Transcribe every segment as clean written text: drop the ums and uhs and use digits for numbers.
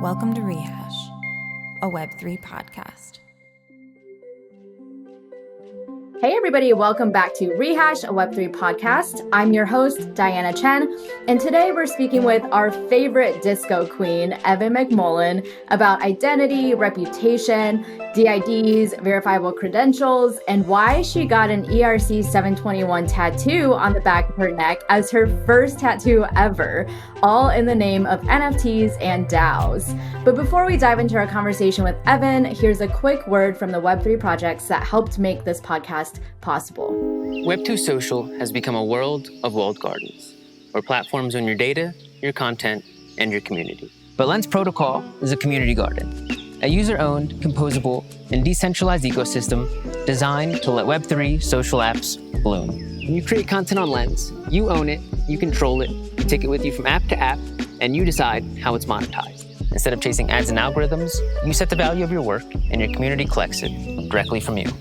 Welcome to Rehash, a Web3 podcast. Hey everybody, welcome back to Rehash, a Web3 podcast. I'm your host, Diana Chen, and today we're speaking with our favorite disco queen, Evin McMullen, about identity, reputation, DIDs, verifiable credentials, and why she got an ERC 721 tattoo on the back of her neck as her first tattoo ever, all in the name of NFTs and DAOs. But before we dive into our conversation with Evin, here's a quick word from the Web3 projects that helped make this podcast possible. Web2 Social has become a world of walled gardens, where platforms own your data, your content, and your community. But Lens Protocol is a community garden, a user-owned, composable, and decentralized ecosystem designed to let Web3 social apps bloom. When you create content on Lens, you own it, you control it, you take it with you from app to app, and you decide how it's monetized. Instead of chasing ads and algorithms, you set the value of your work, and your community collects it directly from you.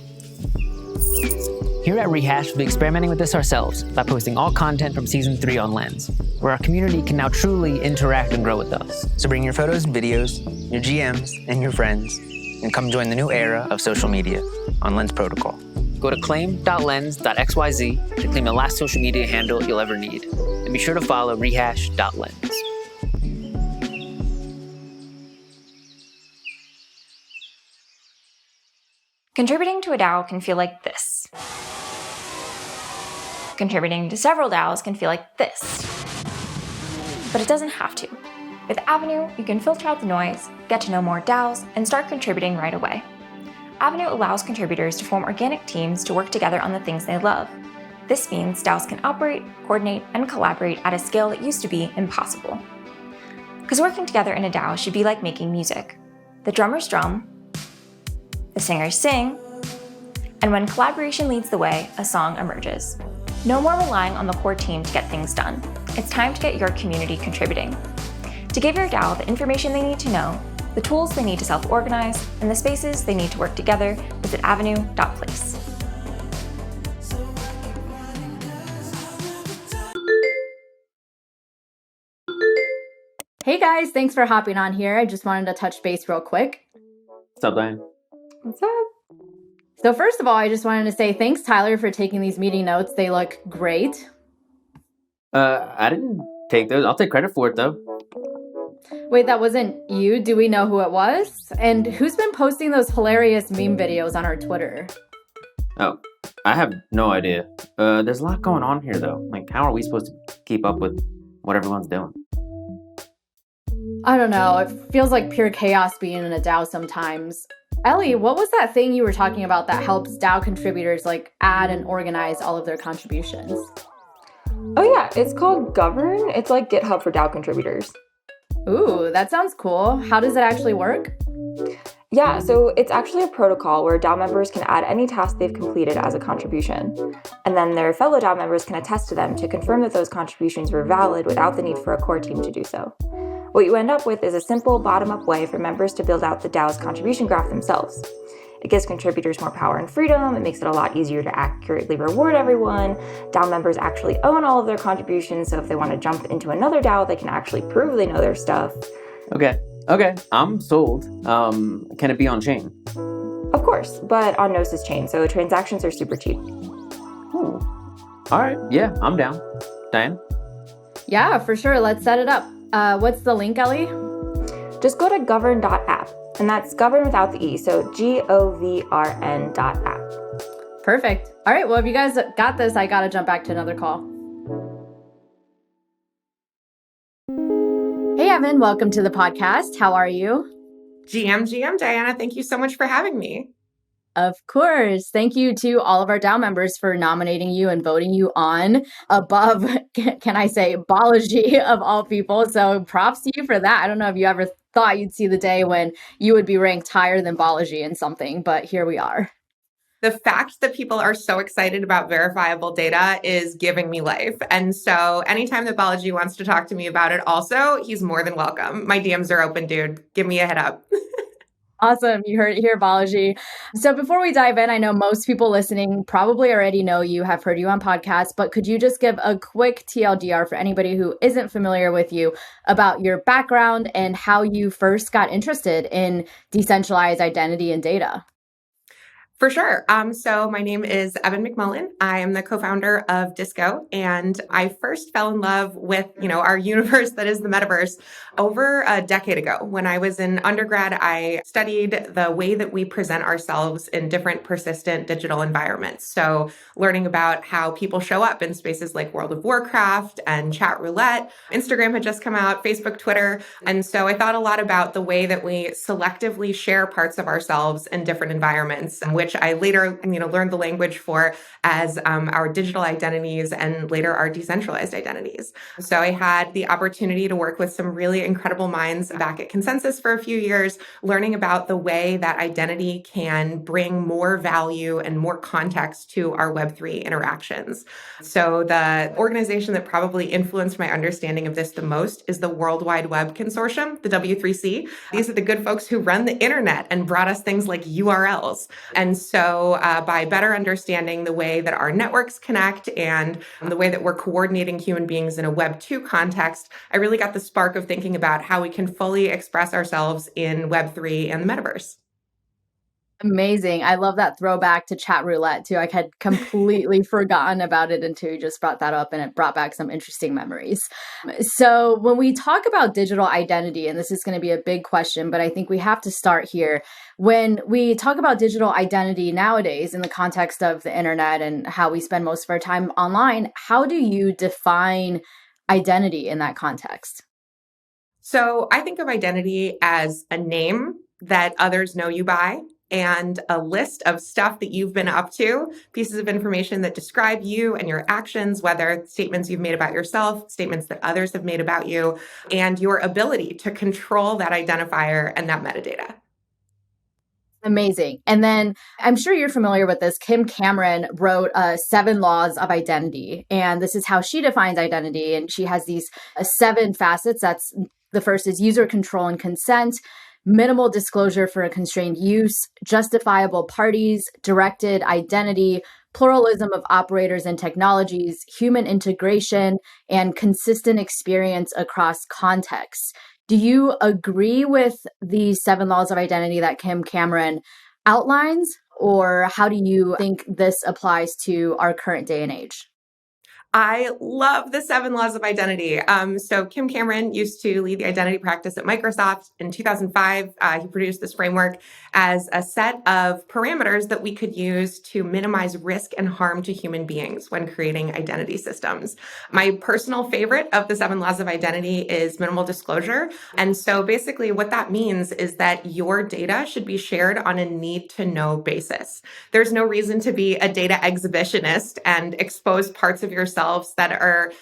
Here at Rehash, we'll be experimenting with this ourselves by posting all content from Season 3 on Lens, where our community can now truly interact and grow with us. So bring your photos and videos, your GMs, and your friends, and come join the new era of social media on Lens Protocol. Go to claim.lens.xyz to claim the last social media handle you'll ever need. And be sure to follow rehash.lens. Contributing to a DAO can feel like this. Contributing to several DAOs can feel like this. But it doesn't have to. With Avenue, you can filter out the noise, get to know more DAOs, and start contributing right away. Avenue allows contributors to form organic teams to work together on the things they love. This means DAOs can operate, coordinate, and collaborate at a scale that used to be impossible. Because working together in a DAO should be like making music. The drummers drum, the singers sing, and when collaboration leads the way, a song emerges. No more relying on the core team to get things done. It's time to get your community contributing. To give your DAO the information they need to know, the tools they need to self-organize, and the spaces they need to work together, visit avenue.place. Hey guys, thanks for hopping on here. I just wanted to touch base real quick. What's up, Diane? What's up? So first of all, I just wanted to say thanks, Tyler, for taking these meeting notes. They look great. I didn't take those. I'll take credit for it, though. Wait, that wasn't you? Do we know who it was? And who's been posting those hilarious meme videos on our Twitter? Oh, I have no idea. There's a lot going on here, though. Like, how are we supposed to keep up with what everyone's doing? I don't know. It feels like pure chaos being in a DAO sometimes. Ellie, what was that thing you were talking about that helps DAO contributors add and organize all of their contributions? Oh yeah, it's called Govern. It's like GitHub for DAO contributors. Ooh, that sounds cool. How does it actually work? Yeah, so it's actually a protocol where DAO members can add any task they've completed as a contribution. And then their fellow DAO members can attest to them to confirm that those contributions were valid without the need for a core team to do so. What you end up with is a simple bottom-up way for members to build out the DAO's contribution graph themselves. It gives contributors more power and freedom. It makes it a lot easier to accurately reward everyone. DAO members actually own all of their contributions, so if they want to jump into another DAO, they can actually prove they know their stuff. Okay, I'm sold. Can it be on chain? Of course, but on Gnosis chain, so transactions are super cheap. Ooh. All right, yeah, I'm down. Diane? Yeah, for sure. Let's set it up. What's the link, Ellie? Just go to govern.app, and that's govern without the E, so GOVRN.app. Perfect. All right, well, if you guys got this, I gotta jump back to another call. Hey, Evin, welcome to the podcast. How are you? GM, Diana, thank you so much for having me. Of course. Thank you to all of our DAO members for nominating you and voting you on above, can I say, Balaji of all people. So props to you for that. I don't know if you ever thought you'd see the day when you would be ranked higher than Balaji in something, but here we are. The fact that people are so excited about verifiable data is giving me life. And so anytime that Balaji wants to talk to me about it also, he's more than welcome. My DMs are open, dude. Give me a head up. Awesome. You heard it here, Balaji. So before we dive in, I know most people listening probably already know you, have heard you on podcasts, but could you just give a quick TLDR for anybody who isn't familiar with you about your background and how you first got interested in decentralized identity and data? For sure. So my name is Evin McMullen. I am the co-founder of Disco, and I first fell in love with, our universe that is the metaverse over a decade ago. When I was in undergrad, I studied the way that we present ourselves in different persistent digital environments. So learning about how people show up in spaces like World of Warcraft and chat roulette. Instagram had just come out, Facebook, Twitter. And so I thought a lot about the way that we selectively share parts of ourselves in different environments, which I later, learned the language for as our digital identities and later our decentralized identities. So I had the opportunity to work with some really incredible minds back at Consensus for a few years, learning about the way that identity can bring more value and more context to our Web3 interactions. So the organization that probably influenced my understanding of this the most is the World Wide Web Consortium, the W3C. These are the good folks who run the internet and brought us things like URLs. And so by better understanding the way that our networks connect and the way that we're coordinating human beings in a Web 2 context, I really got the spark of thinking about how we can fully express ourselves in Web 3 and the metaverse. Amazing. I love that throwback to chat roulette too. I had completely forgotten about it until you just brought that up, and it brought back some interesting memories. So when we talk about digital identity, and this is going to be a big question, but I think we have to start here. When we talk about digital identity nowadays in the context of the internet and how we spend most of our time online, how do you define identity in that context? So I think of identity as a name that others know you by, and a list of stuff that you've been up to, pieces of information that describe you and your actions, whether statements you've made about yourself, statements that others have made about you, and your ability to control that identifier and that metadata. Amazing. And then I'm sure you're familiar with this. Kim Cameron wrote 7 Laws of Identity, and this is how she defines identity. And she has these 7 facets. That's the first is user control and consent, minimal disclosure for a constrained use, justifiable parties, directed identity, pluralism of operators and technologies, human integration, and consistent experience across contexts. Do you agree with the 7 laws of identity that Kim Cameron outlines, or how do you think this applies to our current day and age? I love the 7 laws of identity. So Kim Cameron used to lead the identity practice at Microsoft. In 2005, he produced this framework as a set of parameters that we could use to minimize risk and harm to human beings when creating identity systems. My personal favorite of the 7 laws of identity is minimal disclosure. And so basically what that means is that your data should be shared on a need to know basis. There's no reason to be a data exhibitionist and expose parts of yourself that are,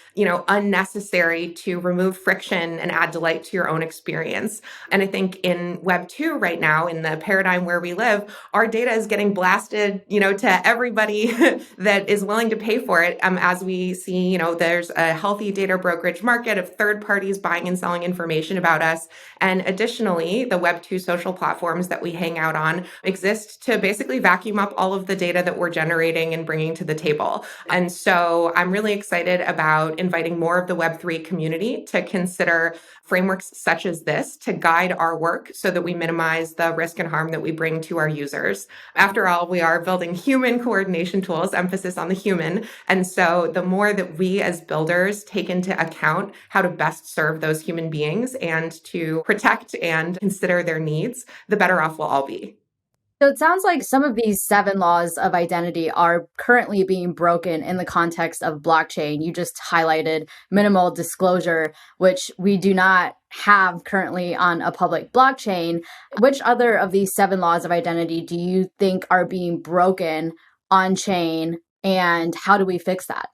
unnecessary to remove friction and add delight to your own experience. And I think in Web 2 right now, in the paradigm where we live, our data is getting blasted, to everybody that is willing to pay for it. As we see, there's a healthy data brokerage market of third parties buying and selling information about us. And additionally, the Web 2 social platforms that we hang out on exist to basically vacuum up all of the data that we're generating and bringing to the table. And so I'm really excited about inviting more of the Web3 community to consider frameworks such as this to guide our work so that we minimize the risk and harm that we bring to our users. After all, we are building human coordination tools, emphasis on the human. And so the more that we as builders take into account how to best serve those human beings and to protect and consider their needs, the better off we'll all be. So it sounds like some of these 7 laws of identity are currently being broken in the context of blockchain. You just highlighted minimal disclosure, which we do not have currently on a public blockchain. Which other of these 7 laws of identity do you think are being broken on chain, and how do we fix that?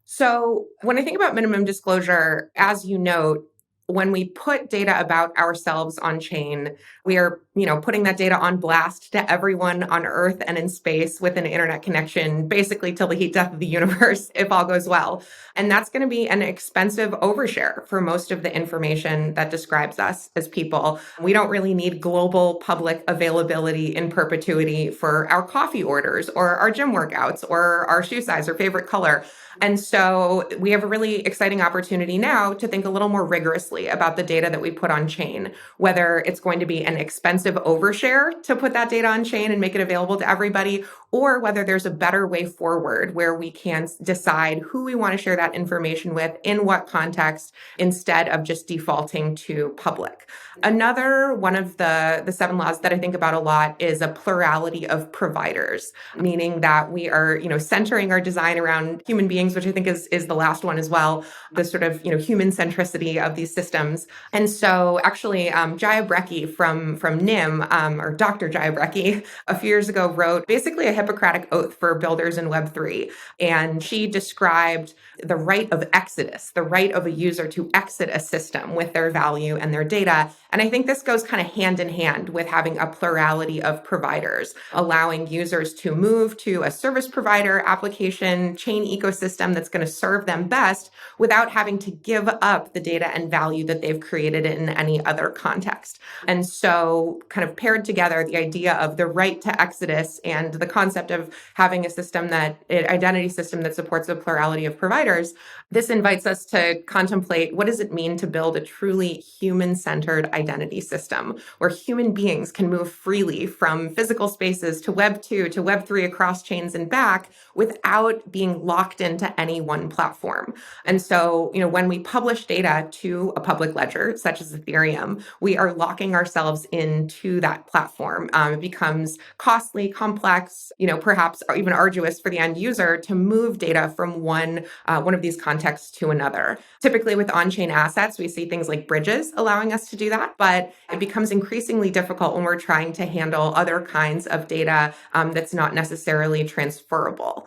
So when I think about minimum disclosure, as you note, when we put data about ourselves on chain, we are, putting that data on blast to everyone on Earth and in space with an internet connection, basically till the heat death of the universe, if all goes well. And that's going to be an expensive overshare for most of the information that describes us as people. We don't really need global public availability in perpetuity for our coffee orders or our gym workouts or our shoe size or favorite color. And so we have a really exciting opportunity now to think a little more rigorously about the data that we put on chain, whether it's going to be an expensive overshare to put that data on chain and make it available to everybody, or whether there's a better way forward where we can decide who we want to share that information with, in what context, instead of just defaulting to public. Another one of the 7 laws that I think about a lot is a plurality of providers, meaning that we are, centering our design around human beings, which I think is the last one as well, the sort of, human centricity of these systems. And so actually, Jaya Brecki from NIM, or Dr. Jaya Brecki, a few years ago wrote basically a Hippocratic oath for builders in Web3. And she described the right of exodus, the right of a user to exit a system with their value and their data. And I think this goes kind of hand in hand with having a plurality of providers, allowing users to move to a service provider, application, chain ecosystem that's going to serve them best without having to give up the data and value that they've created in any other context. And so kind of paired together, the idea of the right to exodus and the concept of having a system identity system that supports a plurality of providers, this invites us to contemplate, what does it mean to build a truly human-centered identity system where human beings can move freely from physical spaces to Web 2 to Web 3 across chains and back without being locked into any one platform. And so, when we publish data to a public ledger, such as Ethereum, we are locking ourselves into that platform. It becomes costly, complex, perhaps even arduous for the end user to move data from one of these contexts to another. Typically with on-chain assets, we see things like bridges allowing us to do that, but it becomes increasingly difficult when we're trying to handle other kinds of data that's not necessarily transferable.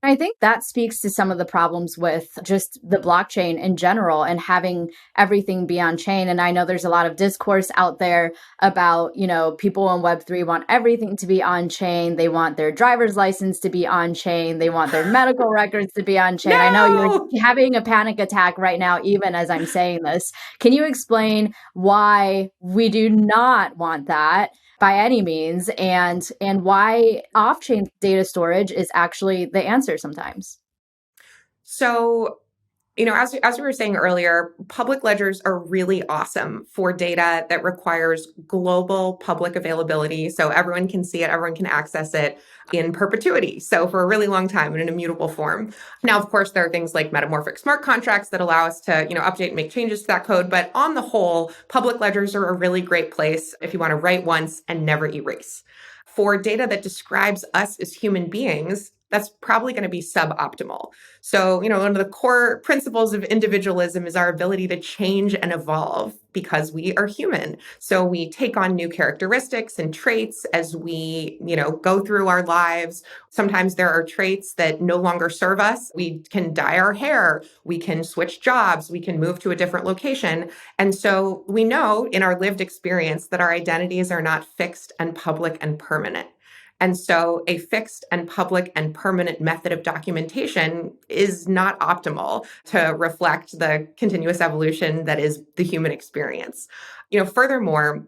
I think that speaks to some of the problems with just the blockchain in general and having everything be on chain. And I know there's a lot of discourse out there about, people in Web3 want everything to be on chain. They want their driver's license to be on chain. They want their medical records to be on chain. No! I know you're having a panic attack right now, even as I'm saying this. Can you explain why we do not want that by any means, and why off-chain data storage is actually the answer sometimes? So, as we were saying earlier, public ledgers are really awesome for data that requires global public availability. So everyone can see it, everyone can access it in perpetuity. So for a really long time in an immutable form. Now, of course, there are things like metamorphic smart contracts that allow us to, update and make changes to that code. But on the whole, public ledgers are a really great place if you want to write once and never erase. For data that describes us as human beings, that's probably going to be suboptimal. So, one of the core principles of individualism is our ability to change and evolve because we are human. So we take on new characteristics and traits as we, go through our lives. Sometimes there are traits that no longer serve us. We can dye our hair, we can switch jobs, we can move to a different location. And so we know in our lived experience that our identities are not fixed and public and permanent. And so a fixed and public and permanent method of documentation is not optimal to reflect the continuous evolution that is the human experience. Furthermore,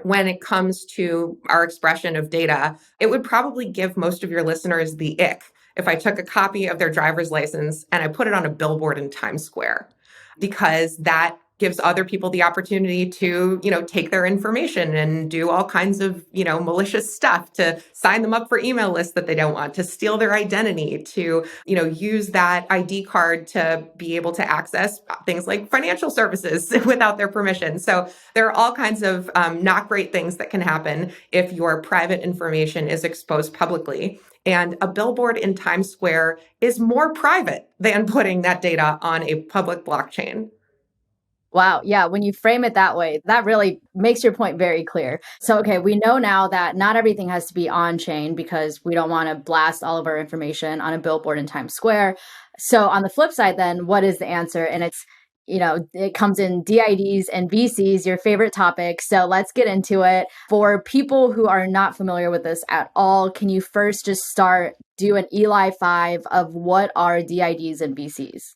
when it comes to our expression of data, it would probably give most of your listeners the ick if I took a copy of their driver's license and I put it on a billboard in Times Square, because that gives other people the opportunity to, take their information and do all kinds of, malicious stuff, to sign them up for email lists that they don't want, to steal their identity, to, use that ID card to be able to access things like financial services without their permission. So there are all kinds of not great things that can happen if your private information is exposed publicly. And a billboard in Times Square is more private than putting that data on a public blockchain. Wow. Yeah. When you frame it that way, that really makes your point very clear. So, okay, we know now that not everything has to be on chain because we don't want to blast all of our information on a billboard in Times Square. So on the flip side, then what is the answer? And it's it comes in DIDs and VCs, your favorite topic. So let's get into it. For people who are not familiar with this at all, can you first just do an Eli 5 of what are DIDs and VCs?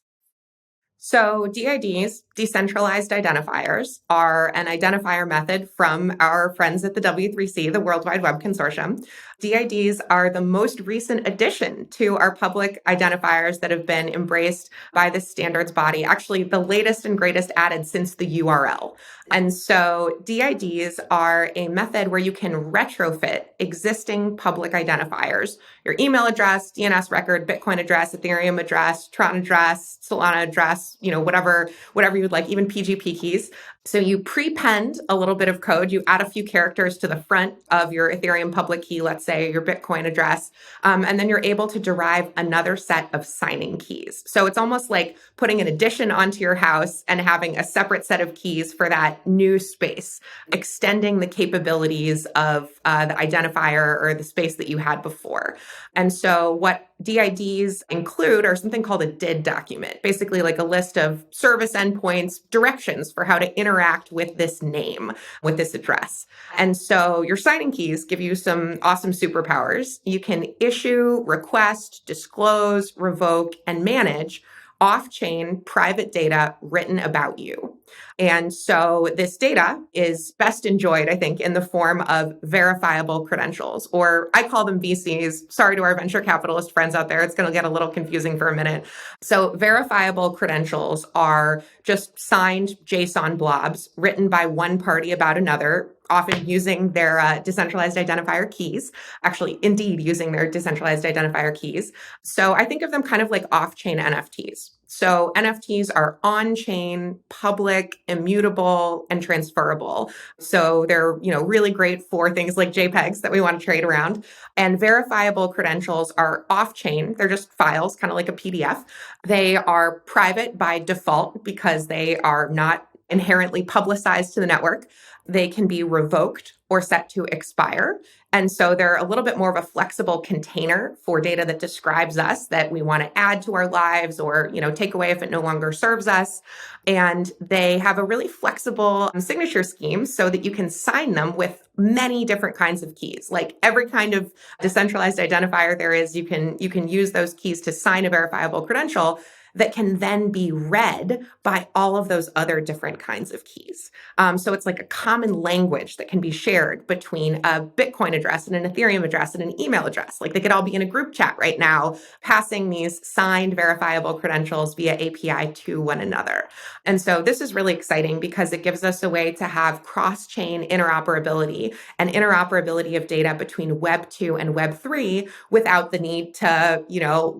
So DIDs, Decentralized Identifiers, are an identifier method from our friends at the W3C, the World Wide Web Consortium. DIDs are the most recent addition to our public identifiers that have been embraced by the standards body, actually the latest and greatest added since the URL. And so DIDs are a method where you can retrofit existing public identifiers, your email address, DNS record, Bitcoin address, Ethereum address, Tron address, Solana address, whatever you would like, even PGP keys. So you prepend a little bit of code, you add a few characters to the front of your Ethereum public key, let's say your Bitcoin address, and then you're able to derive another set of signing keys. So it's almost like putting an addition onto your house and having a separate set of keys for that new space, extending the capabilities of the identifier or the space that you had before. And so what DIDs include are something called a DID document, basically like a list of service endpoints, directions for how to interact with this name, with this address. And so your signing keys give you some awesome superpowers. You can issue, request, disclose, revoke, and manage off-chain private data written about you. And so this data is best enjoyed, I think, in the form of verifiable credentials, or I call them VCs. Sorry to our venture capitalist friends out there. It's going to get a little confusing for a minute. So verifiable credentials are just signed JSON blobs written by one party about another, often using their decentralized identifier keys, actually, indeed, using their decentralized identifier keys. So I think of them kind of like off-chain NFTs. So NFTs are on-chain, public, immutable, and transferable. So they're, really great for things like JPEGs that we want to trade around. And verifiable credentials are off-chain. They're just files, kind of like a PDF. They are private by default because they are not inherently publicized to the network. They can be revoked or set to expire. And so they're a little bit more of a flexible container for data that describes us that we want to add to our lives or, take away if it no longer serves us. And they have a really flexible signature scheme so that you can sign them with many different kinds of keys. Like every kind of decentralized identifier there is, you can use those keys to sign a verifiable credential that can then be read by all of those other different kinds of keys. So it's like a common language that can be shared between a Bitcoin address and an Ethereum address and an email address. Like they could all be in a group chat right now, passing these signed verifiable credentials via API to one another. And so this is really exciting because it gives us a way to have cross-chain interoperability and interoperability of data between Web 2 and Web 3 without the need to,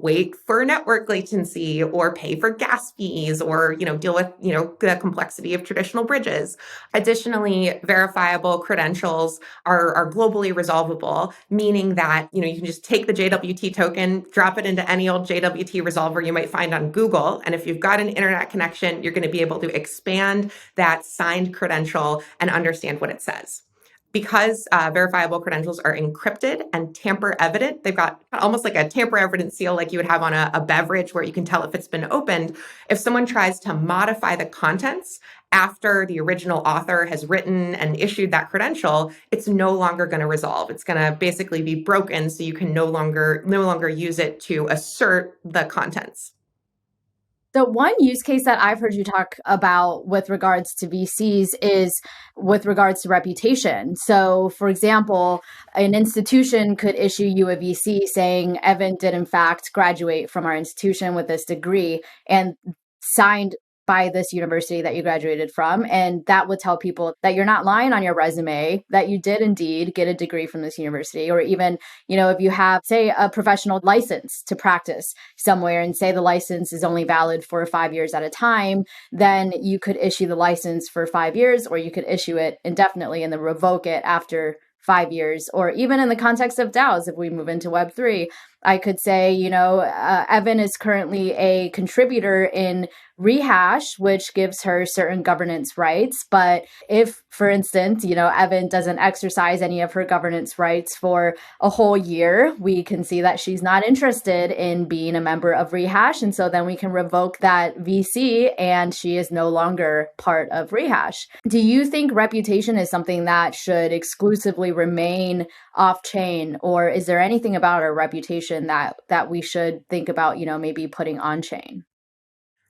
wait for network latency or pay for gas fees or, deal with, the complexity of traditional bridges. Additionally, verifiable credentials are globally resolvable, meaning that, you can just take the JWT token, drop it into any old JWT resolver you might find on Google. And if you've got an internet connection, you're going to be able to expand that signed credential and understand what it says. Because verifiable credentials are encrypted and tamper evident, they've got almost like a tamper evident seal like you would have on a beverage where you can tell if it's been opened. If someone tries to modify the contents after the original author has written and issued that credential, it's no longer going to resolve. It's going to basically be broken, so you can no longer use it to assert the contents. So one use case that I've heard you talk about with regards to VCs is with regards to reputation. So for example, an institution could issue you a VC saying, Evin did in fact graduate from our institution with this degree and signed by this university that you graduated from. And that would tell people that you're not lying on your resume, that you did indeed get a degree from this university. Or even, if you have, say, a professional license to practice somewhere and say the license is only valid for 5 years at a time, then you could issue the license for 5 years, or you could issue it indefinitely and then revoke it after 5 years. Or even in the context of DAOs, if we move into Web3, I could say, Evin is currently a contributor in Rehash, which gives her certain governance rights. But if, for instance, Evin doesn't exercise any of her governance rights for a whole year, we can see that she's not interested in being a member of Rehash. And so then we can revoke that VC and she is no longer part of Rehash. Do you think reputation is something that should exclusively remain off-chain, or is there anything about our reputation that we should think about, maybe putting on-chain?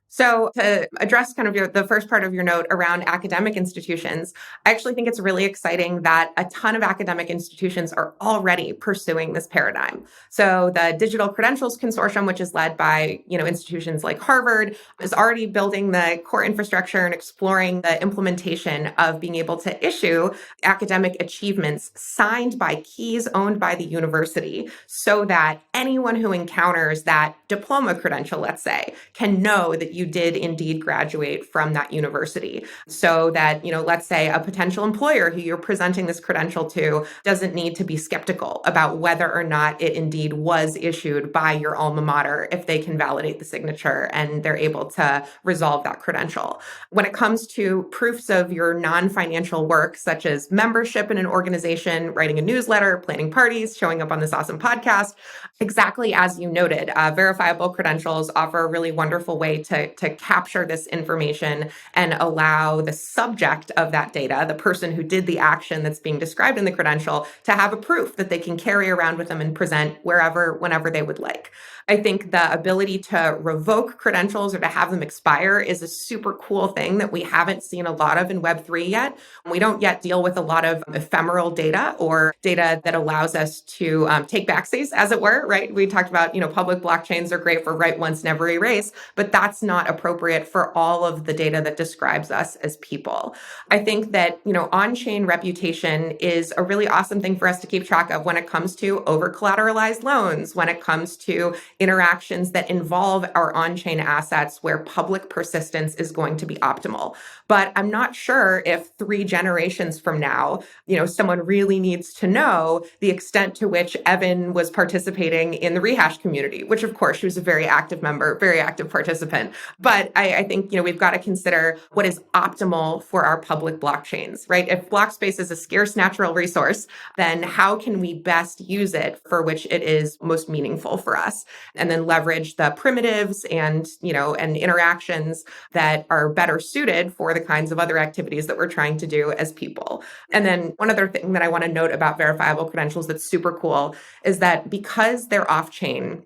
So to address kind of the first part of your note around academic institutions, I actually think it's really exciting that a ton of academic institutions are already pursuing this paradigm. So the Digital Credentials Consortium, which is led by, institutions like Harvard, is already building the core infrastructure and exploring the implementation of being able to issue academic achievements signed by keys owned by the university so that anyone who encounters that diploma credential, let's say, can know that you did indeed graduate from that university, so that, let's say a potential employer who you're presenting this credential to doesn't need to be skeptical about whether or not it indeed was issued by your alma mater if they can validate the signature and they're able to resolve that credential. When it comes to proofs of your non-financial work, such as membership in an organization, writing a newsletter, planning parties, showing up on this awesome podcast, exactly as you noted, verifiable credentials offer a really wonderful way to capture this information and allow the subject of that data, the person who did the action that's being described in the credential, to have a proof that they can carry around with them and present whenever they would like. I think the ability to revoke credentials or to have them expire is a super cool thing that we haven't seen a lot of in Web3 yet. We don't yet deal with a lot of ephemeral data or data that allows us to take backsies, as it were, right? We talked about, public blockchains are great for write once, never erase, but that's not appropriate for all of the data that describes us as people. I think that, on-chain reputation is a really awesome thing for us to keep track of when it comes to over-collateralized loans, when it comes to interactions that involve our on-chain assets where public persistence is going to be optimal. But I'm not sure if 3 generations from now, someone really needs to know the extent to which Evin was participating in the Rehash community, which of course she was a very active member, very active participant. But I think, we've got to consider what is optimal for our public blockchains, right? If block space is a scarce natural resource, then how can we best use it for which it is most meaningful for us? And then leverage the primitives and interactions that are better suited for the kinds of other activities that we're trying to do as people. And then one other thing that I want to note about verifiable credentials that's super cool is that because they're off-chain,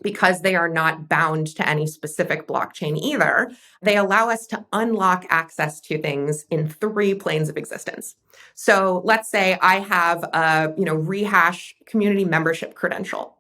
because they are not bound to any specific blockchain either, they allow us to unlock access to things in 3 planes of existence. So let's say I have a Rehash community membership credential.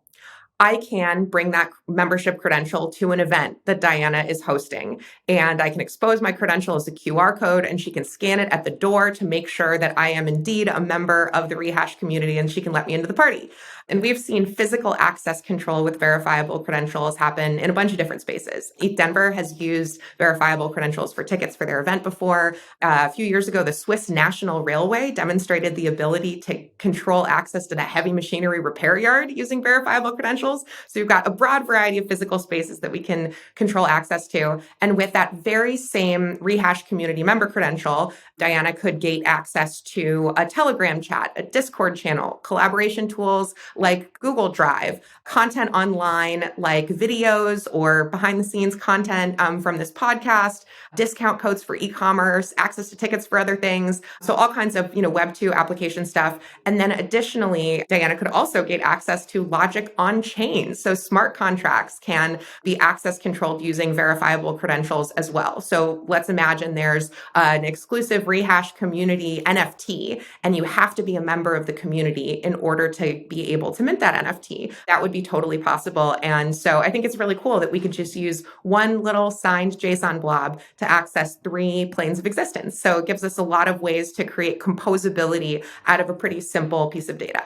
I can bring that membership credential to an event that Diana is hosting, and I can expose my credential as a QR code, and she can scan it at the door to make sure that I am indeed a member of the Rehash community, and she can let me into the party. And we've seen physical access control with verifiable credentials happen in a bunch of different spaces. ETH Denver has used verifiable credentials for tickets for their event before. A few years ago, the Swiss National Railway demonstrated the ability to control access to the heavy machinery repair yard using verifiable credentials. So you've got a broad variety of physical spaces that we can control access to. And with that very same Rehash community member credential, Diana could gate access to a Telegram chat, a Discord channel, collaboration tools like Google Drive, content online like videos or behind the scenes content from this podcast, discount codes for e-commerce, access to tickets for other things. So all kinds of, Web2 application stuff. And then additionally, Diana could also get access to logic on chain. So smart contracts can be access controlled using verifiable credentials as well. So let's imagine there's an exclusive Rehash community NFT, and you have to be a member of the community in order to be able to mint that NFT. That would be totally possible. And so I think it's really cool that we could just use one little signed JSON blob to access 3 planes of existence. So it gives us a lot of ways to create composability out of a pretty simple piece of data.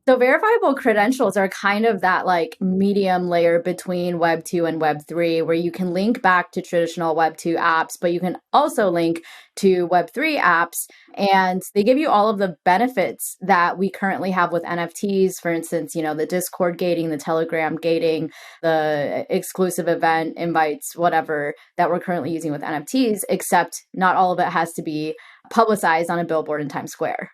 So verifiable credentials are kind of that like medium layer between Web 2 and Web 3, where you can link back to traditional Web 2 apps, but you can also link to Web 3 apps. And they give you all of the benefits that we currently have with NFTs. For instance, the Discord gating, the Telegram gating, the exclusive event invites, whatever that we're currently using with NFTs, except not all of it has to be publicized on a billboard in Times Square.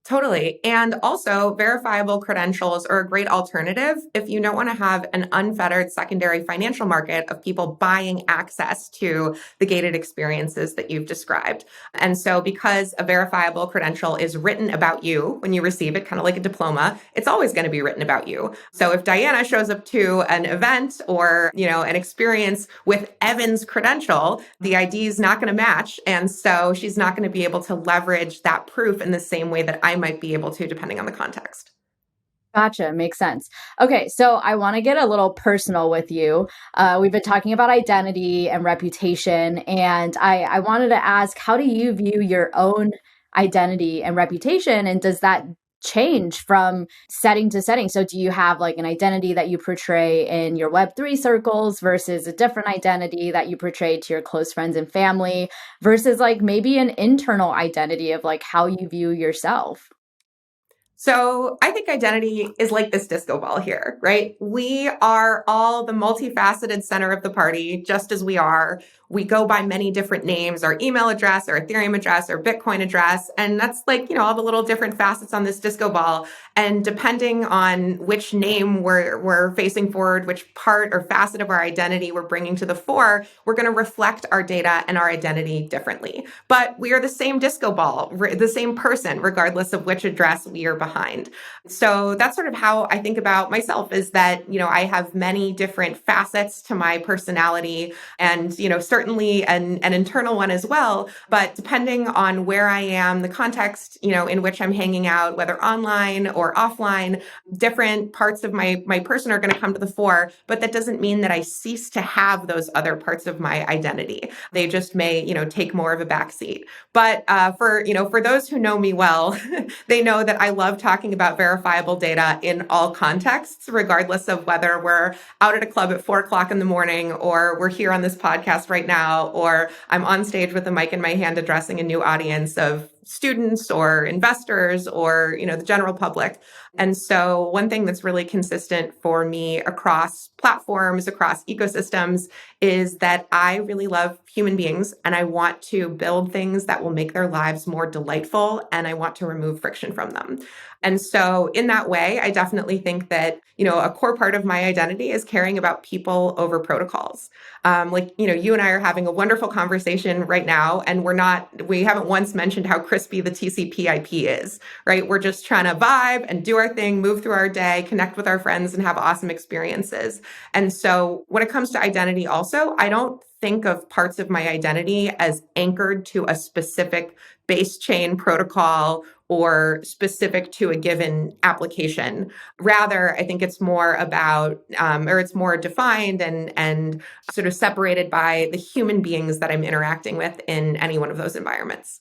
Totally. And also, verifiable credentials are a great alternative if you don't want to have an unfettered secondary financial market of people buying access to the gated experiences that you've described. And so, because a verifiable credential is written about you when you receive it, kind of like a diploma, it's always going to be written about you. So, if Diana shows up to an event or, an experience with Evan's credential, the ID is not going to match. And so, she's not going to be able to leverage that proof in the same way that I might be able to, depending on the context. Gotcha. Makes sense. Okay. So I want to get a little personal with you. We've been talking about identity and reputation, and I wanted to ask, how do you view your own identity and reputation? And does that change from setting to setting? So do you have like an identity that you portray in your Web3 circles versus a different identity that you portray to your close friends and family versus like maybe an internal identity of like how you view yourself? So I think identity is like this disco ball here, right? We are all the multifaceted center of the party, just as we are. We go by many different names, our email address, our Ethereum address, our Bitcoin address. And that's like, all the little different facets on this disco ball. And depending on which name we're facing forward, which part or facet of our identity we're bringing to the fore, we're going to reflect our data and our identity differently. But we are the same disco ball, the same person, regardless of which address we are behind. So that's sort of how I think about myself, is that, I have many different facets to my personality, and, certainly an internal one as well. But depending on where I am, the context, in which I'm hanging out, whether online or offline, different parts of my person are going to come to the fore. But that doesn't mean that I cease to have those other parts of my identity. They just may, take more of a backseat. But for those who know me well, they know that I love talking about verifiable data in all contexts, regardless of whether we're out at a club at 4:00 in the morning, or we're here on this podcast right now, or I'm on stage with a mic in my hand addressing a new audience of students or investors or, the general public. And so one thing that's really consistent for me across platforms, across ecosystems, is that I really love human beings, and I want to build things that will make their lives more delightful, and I want to remove friction from them. And so in that way, I definitely think that, a core part of my identity is caring about people over protocols. You and I are having a wonderful conversation right now, and we haven't once mentioned how crispy the TCP IP is, right? We're just trying to vibe and do our thing, move through our day, connect with our friends, and have awesome experiences. And so when it comes to identity also, I don't think of parts of my identity as anchored to a specific base chain protocol or specific to a given application. Rather, I think it's more about, or it's more defined and sort of separated by the human beings that I'm interacting with in any one of those environments.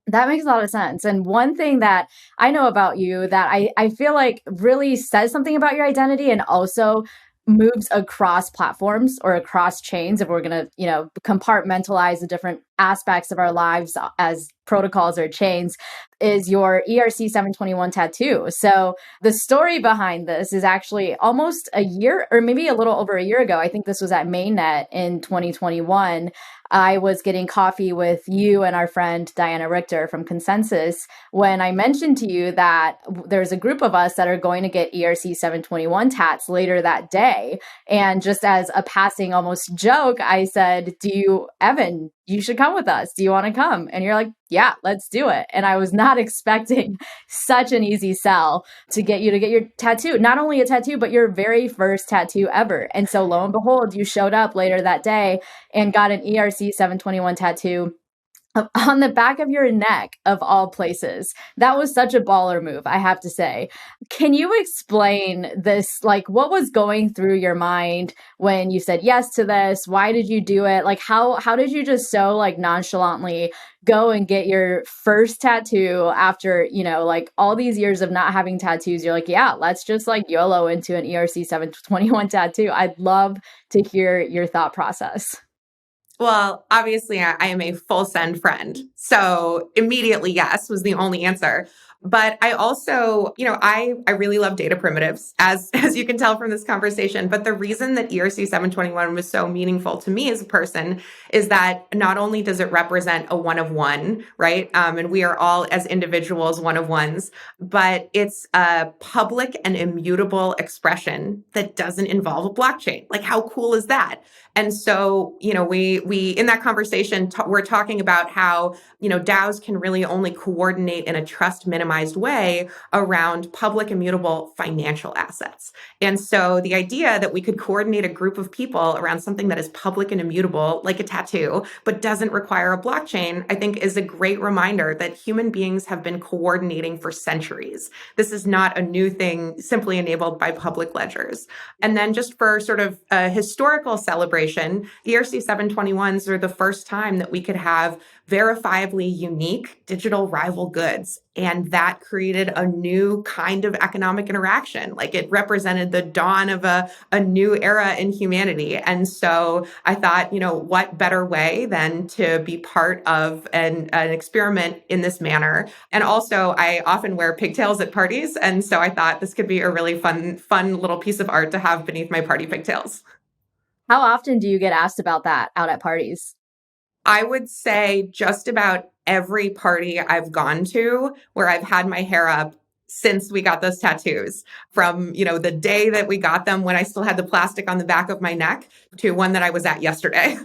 That makes a lot of sense. And one thing that I know about you that I feel like really says something about your identity and also moves across platforms or across chains, if we're going to, compartmentalize the different aspects of our lives as protocols or chains, is your ERC 721 tattoo. So the story behind this is actually almost a year, or maybe a little over a year ago. I think this was at Mainnet in 2021. I was getting coffee with you and our friend Diana Richter from Consensus when I mentioned to you that there's a group of us that are going to get ERC 721 tats later that day. And just as a passing almost joke, I said, Evan, you should come with us. Do you want to come? And you're like, yeah, let's do it. And I was not expecting such an easy sell to get you to get your tattoo. Not only a tattoo, but your very first tattoo ever. And so lo and behold, you showed up later that day and got an ERC 721 tattoo. on the back of your neck, of all places. That was such a baller move, I have to say. Can you explain this? Like, what was going through your mind when you said yes to this? Why did you do it? Like, how did you just so like nonchalantly go and get your first tattoo after, like all these years of not having tattoos? You're like, yeah, let's just like YOLO into an ERC 721 tattoo. I'd love to hear your thought process. Well, obviously, I am a full send friend. So immediately, yes, was the only answer. But I also, I really love data primitives, as you can tell from this conversation. But the reason that ERC 721 was so meaningful to me as a person is that not only does it represent a one of one, right? And we are all as individuals one of ones, but it's a public and immutable expression that doesn't involve a blockchain. Like, how cool is that? And so, we in that conversation, we're talking about how, DAOs can really only coordinate in a trust minimized way around public immutable financial assets. And so the idea that we could coordinate a group of people around something that is public and immutable, like a tattoo, but doesn't require a blockchain, I think is a great reminder that human beings have been coordinating for centuries. This is not a new thing simply enabled by public ledgers. And then just for sort of a historical celebration, ERC 721s are the first time that we could have verifiably unique digital rival goods. And that created a new kind of economic interaction. Like, it represented the dawn of a new era in humanity. And so I thought, what better way than to be part of an experiment in this manner? And also, I often wear pigtails at parties. And so I thought this could be a really fun little piece of art to have beneath my party pigtails. How often do you get asked about that out at parties? I would say just about every party I've gone to where I've had my hair up since we got those tattoos, from, the day that we got them when I still had the plastic on the back of my neck to one that I was at yesterday.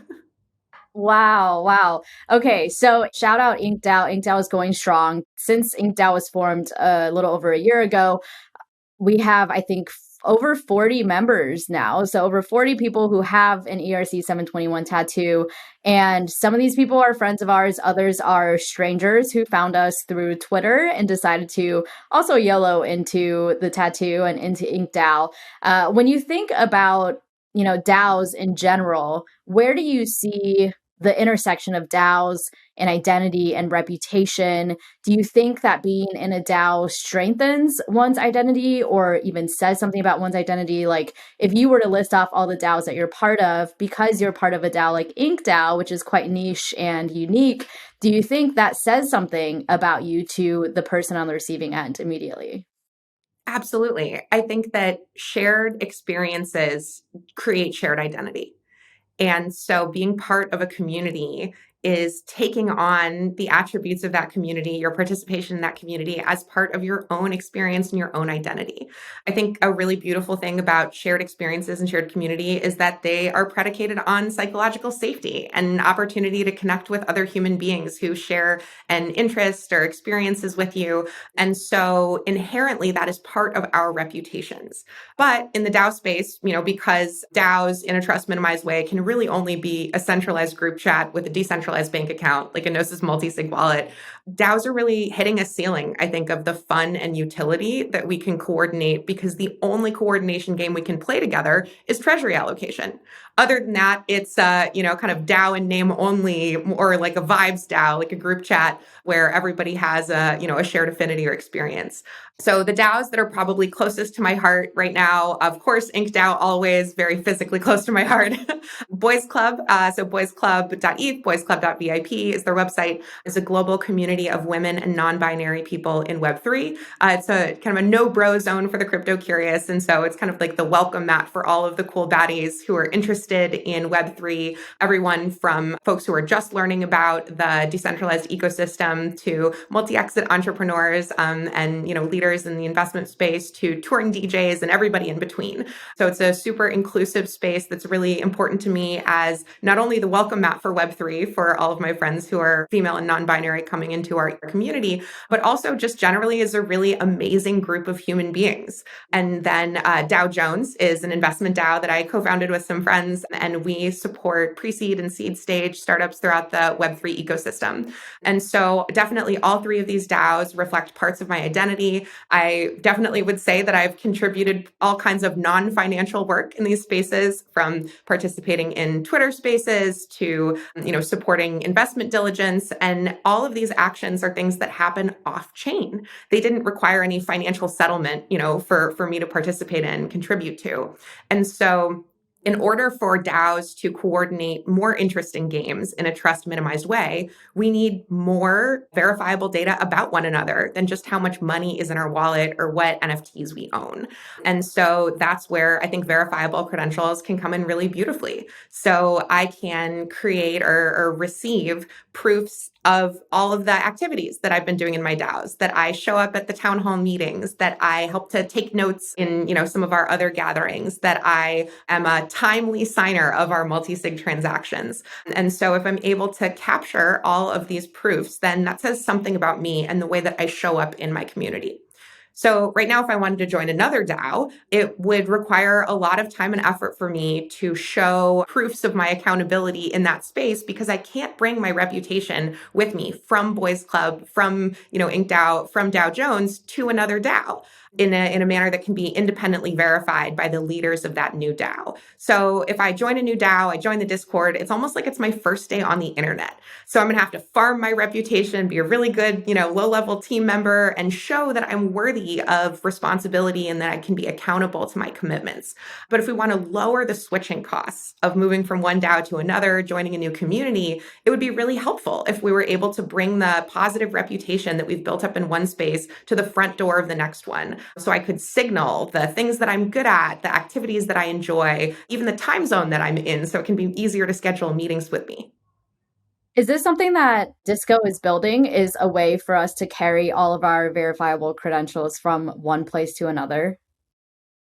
Wow. Okay, so shout out INK DAO. INK DAO is going strong. Since INK DAO was formed a little over a year ago, we have, I think, over 40 members now. So over 40 people who have an ERC 721 tattoo. And some of these people are friends of ours. Others are strangers who found us through Twitter and decided to also YOLO into the tattoo and into INK DAO. When you think about, DAOs in general, where do you see the intersection of DAOs and identity and reputation? Do you think that being in a DAO strengthens one's identity or even says something about one's identity? Like, if you were to list off all the DAOs that you're part of, because you're part of a DAO like INK DAO, which is quite niche and unique, do you think that says something about you to the person on the receiving end immediately? Absolutely. I think that shared experiences create shared identity. And so being part of a community is taking on the attributes of that community, your participation in that community as part of your own experience and your own identity. I think a really beautiful thing about shared experiences and shared community is that they are predicated on psychological safety and an opportunity to connect with other human beings who share an interest or experiences with you. And so inherently that is part of our reputations. But in the DAO space, because DAOs in a trust minimized way can really only be a centralized group chat with a decentralized bank account, like a Gnosis multi-sig wallet, DAOs are really hitting a ceiling, I think, of the fun and utility that we can coordinate, because the only coordination game we can play together is treasury allocation. Other than that, it's kind of DAO in name only, or like a vibes DAO, like a group chat where everybody has a shared affinity or experience. So the DAOs that are probably closest to my heart right now, of course, INK DAO, always very physically close to my heart. Boys Club, so boysclub.eth, boysclub.vip is their website. It's a global community of women and non-binary people in Web3. It's a kind of a no-bro zone for the crypto curious. And so it's kind of like the welcome mat for all of the cool baddies who are interested in Web3, everyone from folks who are just learning about the decentralized ecosystem to multi-exit entrepreneurs and leaders in the investment space to touring DJs and everybody in between. So it's a super inclusive space that's really important to me as not only the welcome mat for Web3 for for all of my friends who are female and non-binary coming into our community, but also just generally is a really amazing group of human beings. And then DAO Jones is an investment DAO that I co-founded with some friends, and we support pre-seed and seed stage startups throughout the Web3 ecosystem. And so definitely all three of these DAOs reflect parts of my identity. I definitely would say that I've contributed all kinds of non-financial work in these spaces, from participating in Twitter spaces to, supporting investment diligence. And all of these actions are things that happen off chain. They didn't require any financial settlement, for me to participate in and contribute to. And so in order for DAOs to coordinate more interesting games in a trust minimized way, we need more verifiable data about one another than just how much money is in our wallet or what NFTs we own. And so that's where I think verifiable credentials can come in really beautifully. So I can create or receive proofs of all of the activities that I've been doing in my DAOs, that I show up at the town hall meetings, that I help to take notes in, some of our other gatherings, that I am a timely signer of our multi-sig transactions. And so if I'm able to capture all of these proofs, then that says something about me and the way that I show up in my community. So right now, if I wanted to join another DAO, it would require a lot of time and effort for me to show proofs of my accountability in that space, because I can't bring my reputation with me from Boys Club, from, INK DAO, from DAO Jones to another DAO in a manner that can be independently verified by the leaders of that new DAO. So if I join a new DAO, I join the Discord, it's almost like it's my first day on the internet. So I'm going to have to farm my reputation, be a really good, low-level team member, and show that I'm worthy of responsibility and that I can be accountable to my commitments. But if we want to lower the switching costs of moving from one DAO to another, joining a new community, it would be really helpful if we were able to bring the positive reputation that we've built up in one space to the front door of the next one. So I could signal the things that I'm good at, the activities that I enjoy, even the time zone that I'm in, so it can be easier to schedule meetings with me. Is this something that Disco is building, is a way for us to carry all of our verifiable credentials from one place to another?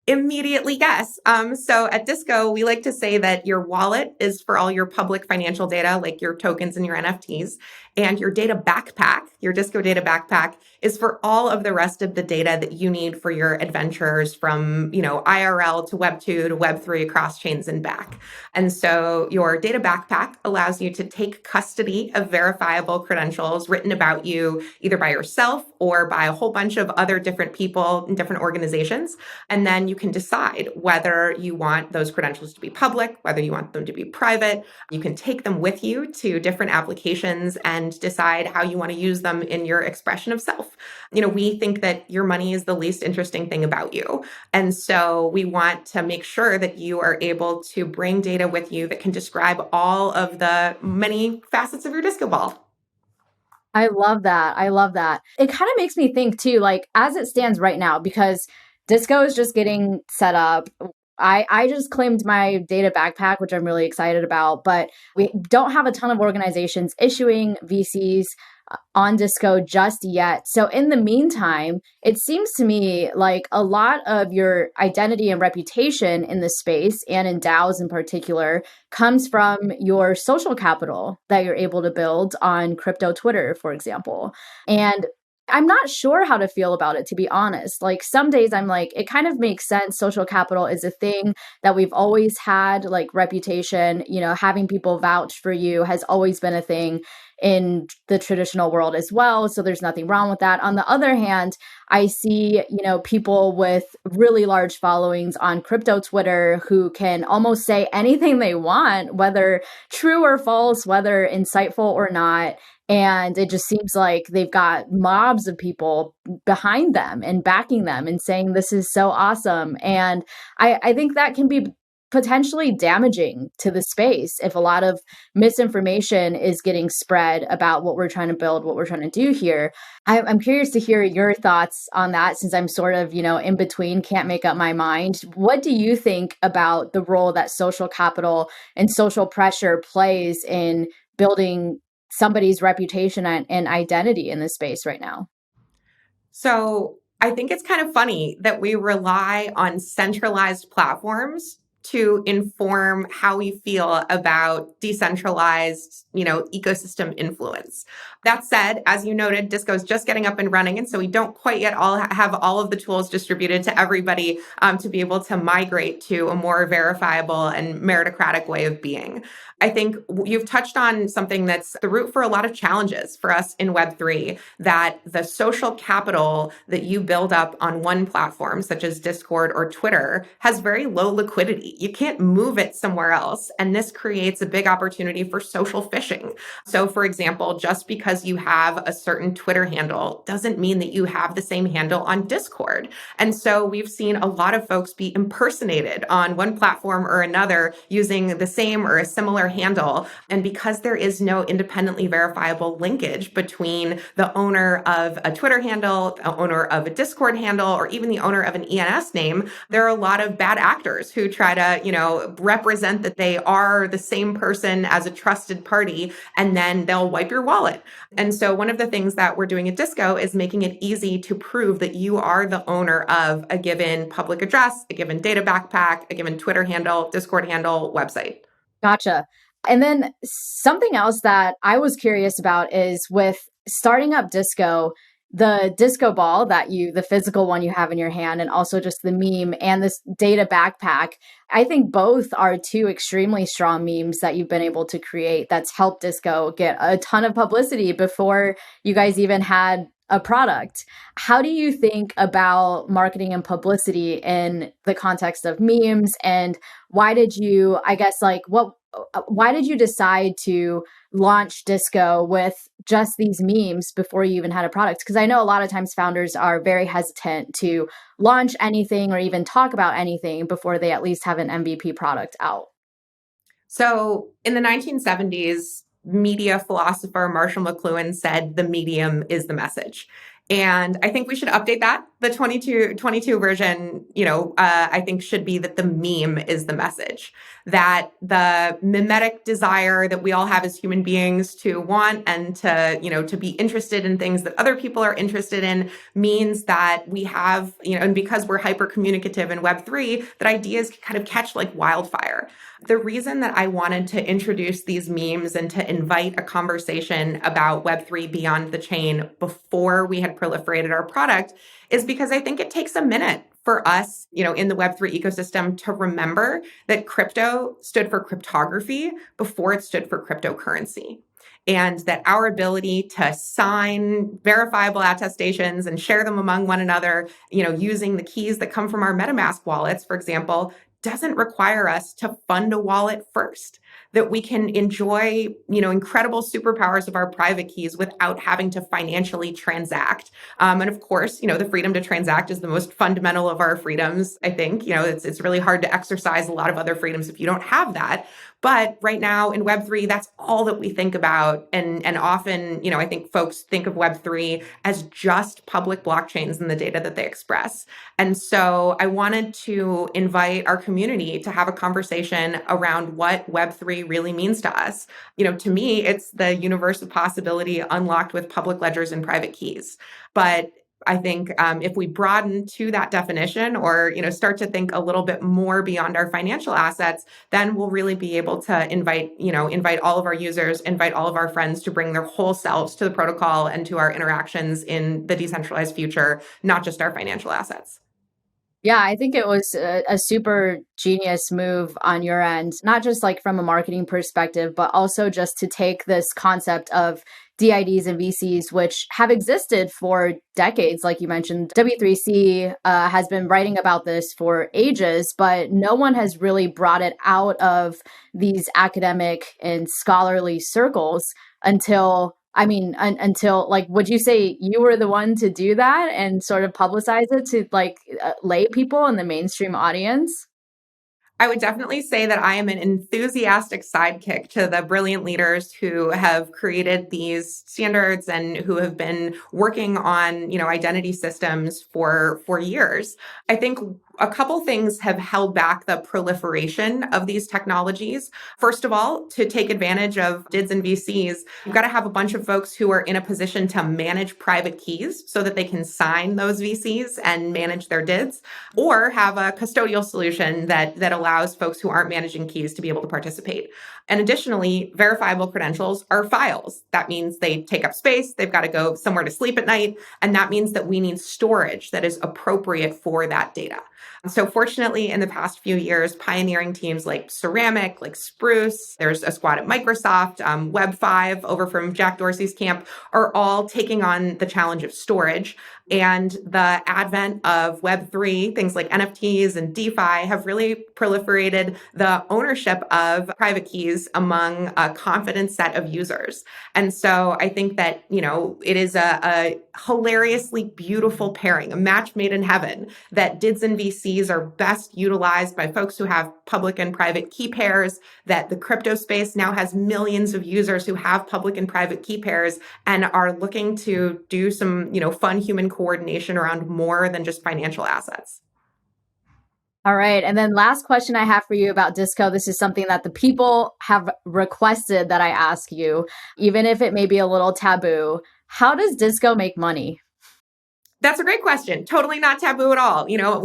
Immediately, yes. So at Disco, we like to say that your wallet is for all your public financial data, like your tokens and your NFTs, and your data backpack, your Disco data backpack, is for all of the rest of the data that you need for your adventures from, IRL to Web 2 to Web 3 across chains and back. And so your data backpack allows you to take custody of verifiable credentials written about you, either by yourself or by a whole bunch of other different people in different organizations. And then you can decide whether you want those credentials to be public, whether you want them to be private. You can take them with you to different applications and decide how you want to use them in your expression of self. We think that your money is the least interesting thing about you. And so we want to make sure that you are able to bring data with you that can describe all of the many facets of your disco ball. I love that. I love that. It kind of makes me think too, like as it stands right now, because Disco is just getting set up. I just claimed my data backpack, which I'm really excited about, but we don't have a ton of organizations issuing VCs on Disco just yet. So in the meantime, it seems to me like a lot of your identity and reputation in the space, and in DAOs in particular, comes from your social capital that you're able to build on crypto Twitter, for example. And I'm not sure how to feel about it, to be honest. Like some days I'm like, it kind of makes sense. Social capital is a thing that we've always had, like reputation, having people vouch for you has always been a thing in the traditional world as well. So there's nothing wrong with that. On the other hand, I see, people with really large followings on crypto Twitter who can almost say anything they want, whether true or false, whether insightful or not. And it just seems like they've got mobs of people behind them and backing them and saying, this is so awesome. And I think that can be potentially damaging to the space if a lot of misinformation is getting spread about what we're trying to build, what we're trying to do here. I'm curious to hear your thoughts on that, since I'm sort of, in between, can't make up my mind. What do you think about the role that social capital and social pressure plays in building somebody's reputation and identity in this space right now? So I think it's kind of funny that we rely on centralized platforms to inform how we feel about decentralized, ecosystem influence. That said, as you noted, Disco is just getting up and running, and so we don't quite yet all have all of the tools distributed to everybody to be able to migrate to a more verifiable and meritocratic way of being. I think you've touched on something that's the root for a lot of challenges for us in Web3, that the social capital that you build up on one platform, such as Discord or Twitter, has very low liquidity. You can't move it somewhere else. And this creates a big opportunity for social phishing. So, for example, just because you have a certain Twitter handle doesn't mean that you have the same handle on Discord. And so we've seen a lot of folks be impersonated on one platform or another using the same or a similar handle. And because there is no independently verifiable linkage between the owner of a Twitter handle, the owner of a Discord handle, or even the owner of an ENS name, there are a lot of bad actors who try to, represent that they are the same person as a trusted party, and then they'll wipe your wallet. And so one of the things that we're doing at Disco is making it easy to prove that you are the owner of a given public address, a given data backpack, a given Twitter handle, Discord handle, website. Gotcha. And then something else that I was curious about is with starting up Disco, the disco ball the physical one you have in your hand, and also just the meme and this data backpack. I think both are two extremely strong memes that you've been able to create that's helped Disco get a ton of publicity before you guys even had a product. How do you think about marketing and publicity in the context of memes? And why did you, why did you decide to launch Disco with just these memes before you even had a product? Because I know a lot of times founders are very hesitant to launch anything or even talk about anything before they at least have an MVP product out. So in the 1970s, media philosopher Marshall McLuhan said the medium is the message. And I think we should update that. The 22 version, I think should be that the meme is the message, that the mimetic desire that we all have as human beings to want and to be interested in things that other people are interested in means that we have, and because we're hyper communicative in Web3, that ideas kind of catch like wildfire. The reason that I wanted to introduce these memes and to invite a conversation about Web3 beyond the chain before we had proliferated our product is because I think it takes a minute for us, in the Web3 ecosystem to remember that crypto stood for cryptography before it stood for cryptocurrency. And that our ability to sign verifiable attestations and share them among one another, using the keys that come from our MetaMask wallets, for example, doesn't require us to fund a wallet first, that we can enjoy, incredible superpowers of our private keys without having to financially transact. And of course, the freedom to transact is the most fundamental of our freedoms. I think, it's really hard to exercise a lot of other freedoms if you don't have that. But right now in Web3, that's all that we think about. And often, I think folks think of Web3 as just public blockchains and the data that they express. And so I wanted to invite our community to have a conversation around what Web3 really means to us. To me, it's the universe of possibility unlocked with public ledgers and private keys. But I think if we broaden to that definition or, start to think a little bit more beyond our financial assets, then we'll really be able to invite all of our users, invite all of our friends to bring their whole selves to the protocol and to our interactions in the decentralized future, not just our financial assets. Yeah, I think it was a super genius move on your end, not just like from a marketing perspective, but also just to take this concept of DIDs and VCs, which have existed for decades. Like you mentioned, W3C has been writing about this for ages, but no one has really brought it out of these academic and scholarly circles until would you say you were the one to do that and sort of publicize it to lay people in the mainstream audience? I would definitely say that I am an enthusiastic sidekick to the brilliant leaders who have created these standards and who have been working on, identity systems for years. I think a couple things have held back the proliferation of these technologies. First of all, to take advantage of DIDs and VCs, you've got to have a bunch of folks who are in a position to manage private keys so that they can sign those VCs and manage their DIDs, or have a custodial solution that allows allows folks who aren't managing keys to be able to participate. And additionally, verifiable credentials are files. That means they take up space, they've got to go somewhere to sleep at night, and that means that we need storage that is appropriate for that data. So fortunately, in the past few years, pioneering teams like Ceramic, like Spruce, there's a squad at Microsoft, Web5 over from Jack Dorsey's camp, are all taking on the challenge of storage. And the advent of Web3, things like NFTs and DeFi, have really proliferated the ownership of private keys among a confident set of users. And so I think that, it is a hilariously beautiful pairing, a match made in heaven, that DIDs and VCs are best utilized by folks who have public and private key pairs, that the crypto space now has millions of users who have public and private key pairs and are looking to do some, fun human coordination around more than just financial assets. All right. And then last question I have for you about Disco. This is something that the people have requested that I ask you, even if it may be a little taboo. How does Disco make money? That's a great question. Totally not taboo at all. We know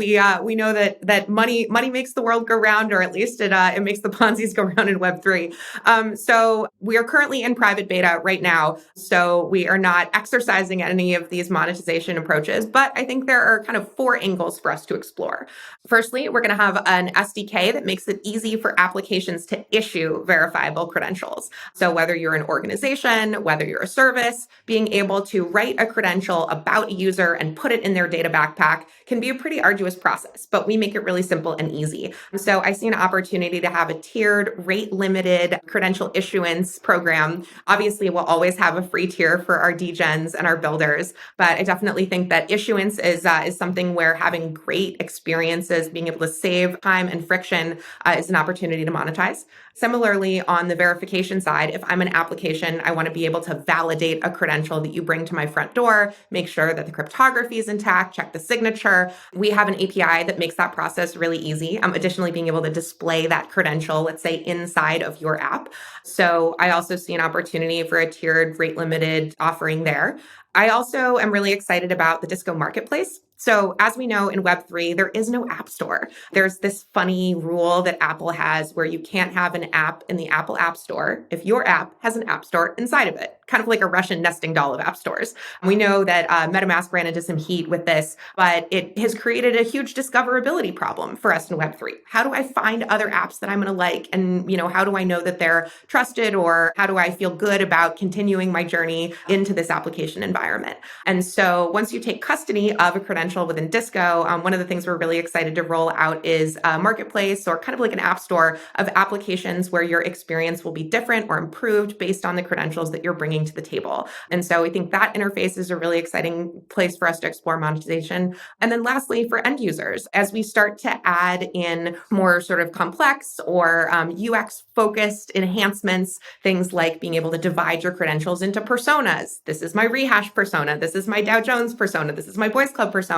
that money makes the world go round, or at least it makes the Ponzi's go round in Web3. So we are currently in private beta right now. So we are not exercising any of these monetization approaches, but I think there are kind of 4 angles for us to explore. Firstly, we're going to have an SDK that makes it easy for applications to issue verifiable credentials. So whether you're an organization, whether you're a service, being able to write a credential about a user and put it in their data backpack can be a pretty arduous process, but we make it really simple and easy. So I see an opportunity to have a tiered, rate-limited credential issuance program. Obviously, we'll always have a free tier for our degens and our builders, but I definitely think that issuance is something where having great experiences, being able to save time and friction is an opportunity to monetize. Similarly, on the verification side, if I'm an application, I want to be able to validate a credential that you bring to my front door, make sure that the cryptography is intact, check the signature. We have an API that makes that process really easy. Additionally, being able to display that credential, let's say, inside of your app. So I also see an opportunity for a tiered, rate-limited offering there. I also am really excited about the Disco Marketplace. So as we know in Web3, there is no app store. There's this funny rule that Apple has where you can't have an app in the Apple App Store if your app has an app store inside of it, kind of like a Russian nesting doll of app stores. We know that MetaMask ran into some heat with this, but it has created a huge discoverability problem for us in Web3. How do I find other apps that I'm going to like? And, how do I know that they're trusted, or how do I feel good about continuing my journey into this application environment? And so once you take custody of a credential within Disco, one of the things we're really excited to roll out is a marketplace, or kind of like an app store of applications where your experience will be different or improved based on the credentials that you're bringing to the table. And so we think that interface is a really exciting place for us to explore monetization. And then lastly, for end users, as we start to add in more sort of complex or UX focused enhancements, things like being able to divide your credentials into personas. This is my Rehash persona. This is my DAO Jones persona. This is my Boys Club persona.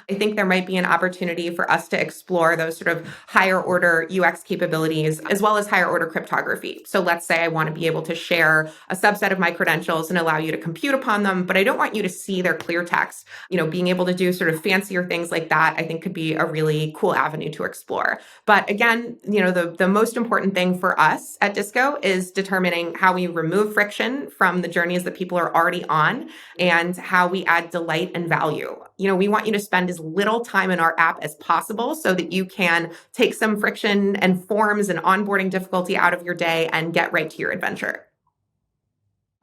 I think there might be an opportunity for us to explore those sort of higher order UX capabilities, as well as higher order cryptography. So let's say I want to be able to share a subset of my credentials and allow you to compute upon them, but I don't want you to see their clear text. Being able to do sort of fancier things like that, I think could be a really cool avenue to explore. But again, the most important thing for us at Disco is determining how we remove friction from the journeys that people are already on, and how we add delight and value. We want you to spend as little time in our app as possible so that you can take some friction and forms and onboarding difficulty out of your day and get right to your adventure.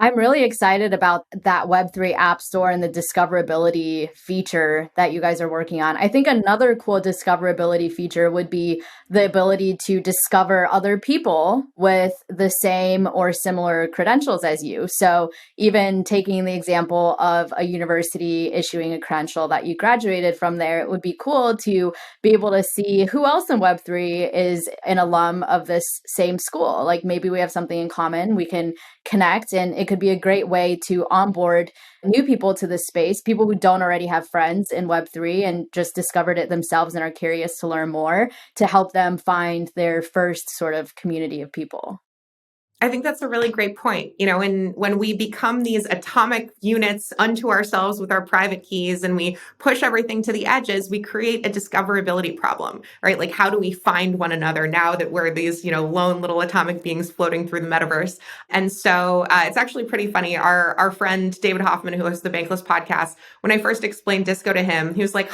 I'm really excited about that Web3 App Store and the discoverability feature that you guys are working on. I think another cool discoverability feature would be the ability to discover other people with the same or similar credentials as you. So even taking the example of a university issuing a credential that you graduated from there, it would be cool to be able to see who else in Web3 is an alum of this same school. Like maybe we have something in common, we can connect, and it could be a great way to onboard new people to this space, people who don't already have friends in Web3 and just discovered it themselves and are curious to learn more, to help them find their first sort of community of people. I think that's a really great point. And when we become these atomic units unto ourselves with our private keys and we push everything to the edges, we create a discoverability problem, right? Like, how do we find one another now that we're these, lone little atomic beings floating through the metaverse? And so it's actually pretty funny. Our friend David Hoffman, who hosts the Bankless podcast, when I first explained Disco to him, he was like,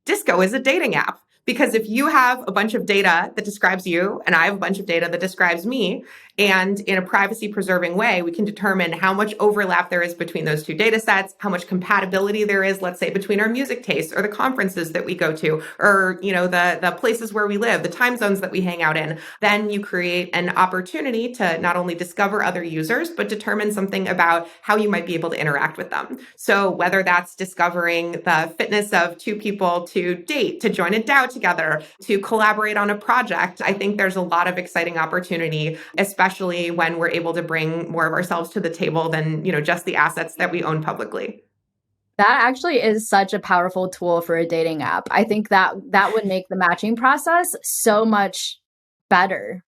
Disco is a dating app. Because if you have a bunch of data that describes you and I have a bunch of data that describes me, and in a privacy preserving way, we can determine how much overlap there is between those two data sets, how much compatibility there is, let's say, between our music tastes or the conferences that we go to, or, the places where we live, the time zones that we hang out in. Then you create an opportunity to not only discover other users, but determine something about how you might be able to interact with them. So whether that's discovering the fitness of two people to date, to join a DAO together, to collaborate on a project, I think there's a lot of exciting opportunity, especially when we're able to bring more of ourselves to the table than, just the assets that we own publicly. That actually is such a powerful tool for a dating app. I think that would make the matching process so much better,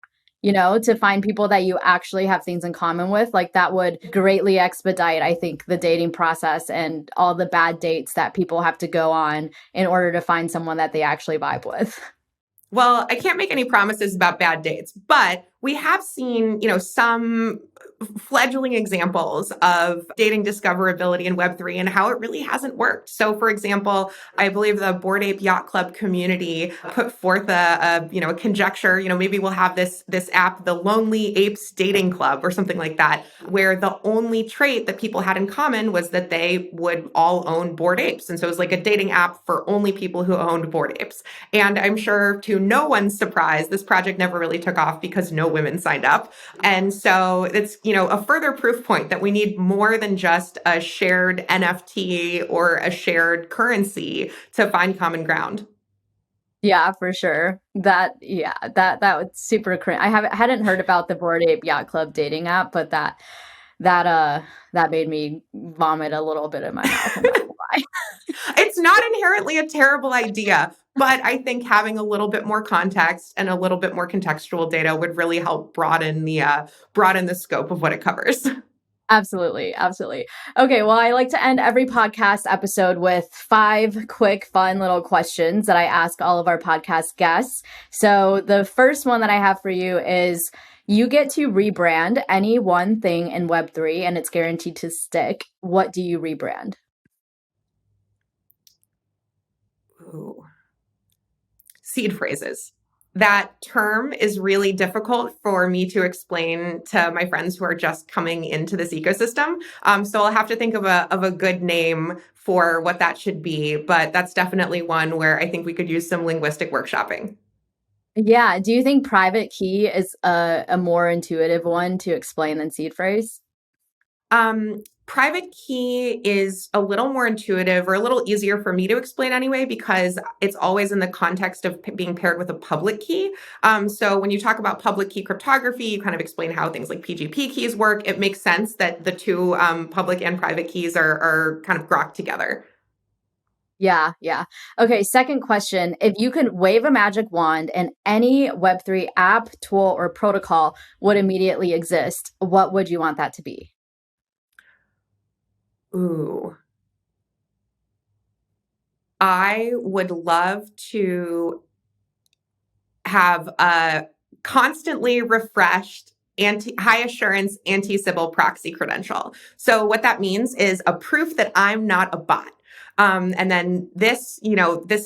to find people that you actually have things in common with. Like, that would greatly expedite, I think, the dating process and all the bad dates that people have to go on in order to find someone that they actually vibe with. Well, I can't make any promises about bad dates, but we have seen, some fledgling examples of dating discoverability in Web3 and how it really hasn't worked. So, for example, I believe the Bored Ape Yacht Club community put forth a conjecture. Maybe we'll have this app, the Lonely Apes Dating Club, or something like that, where the only trait that people had in common was that they would all own bored apes, and so it was like a dating app for only people who owned bored apes. And I'm sure, to no one's surprise, this project never really took off because no women signed up. And so it's, a further proof point that we need more than just a shared NFT or a shared currency to find common ground. Yeah, for sure. That was super cringe. I hadn't heard about the Bored Ape Yacht Club dating app, but that made me vomit a little bit in my mouth. I'm not gonna lie. It's not inherently a terrible idea, but I think having a little bit more context and a little bit more contextual data would really help broaden the scope of what it covers. Absolutely. Absolutely. Okay. Well, I like to end every podcast episode with 5 quick, fun little questions that I ask all of our podcast guests. So the first one that I have for you is, you get to rebrand any one thing in Web3 and it's guaranteed to stick. What do you rebrand? Ooh. Seed phrases. That term is really difficult for me to explain to my friends who are just coming into this ecosystem. So I'll have to think of a good name for what that should be, but that's definitely one where I think we could use some linguistic workshopping. Yeah. Do you think private key is a more intuitive one to explain than seed phrase? Private key is a little more intuitive, or a little easier for me to explain anyway, because it's always in the context of being paired with a public key. So when you talk about public key cryptography, you kind of explain how things like PGP keys work. It makes sense that the two public and private keys are kind of grokked together. Yeah. Okay, second question. If you could wave a magic wand and any Web3 app, tool, or protocol would immediately exist, what would you want that to be? Ooh. I would love to have a constantly refreshed high assurance anti-Sybil proxy credential. So what that means is a proof that I'm not a bot. And then this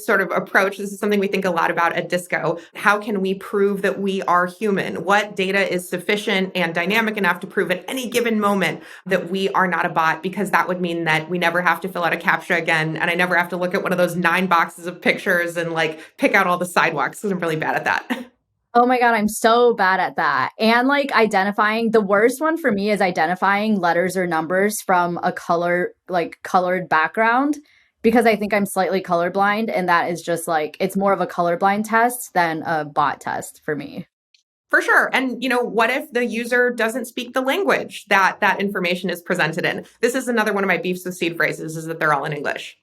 sort of approach, this is something we think a lot about at Disco. How can we prove that we are human? What data is sufficient and dynamic enough to prove at any given moment that we are not a bot? Because that would mean that we never have to fill out a CAPTCHA again. And I never have to look at one of those 9 boxes of pictures and pick out all the sidewalks, because I'm really bad at that. Oh my God, I'm so bad at that. And identifying, the worst one for me is identifying letters or numbers from a colored background, because I think I'm slightly colorblind, and that is just it's more of a colorblind test than a bot test for me. For sure. And, what if the user doesn't speak the language that information is presented in? This is another one of my beefs with seed phrases, is that they're all in English.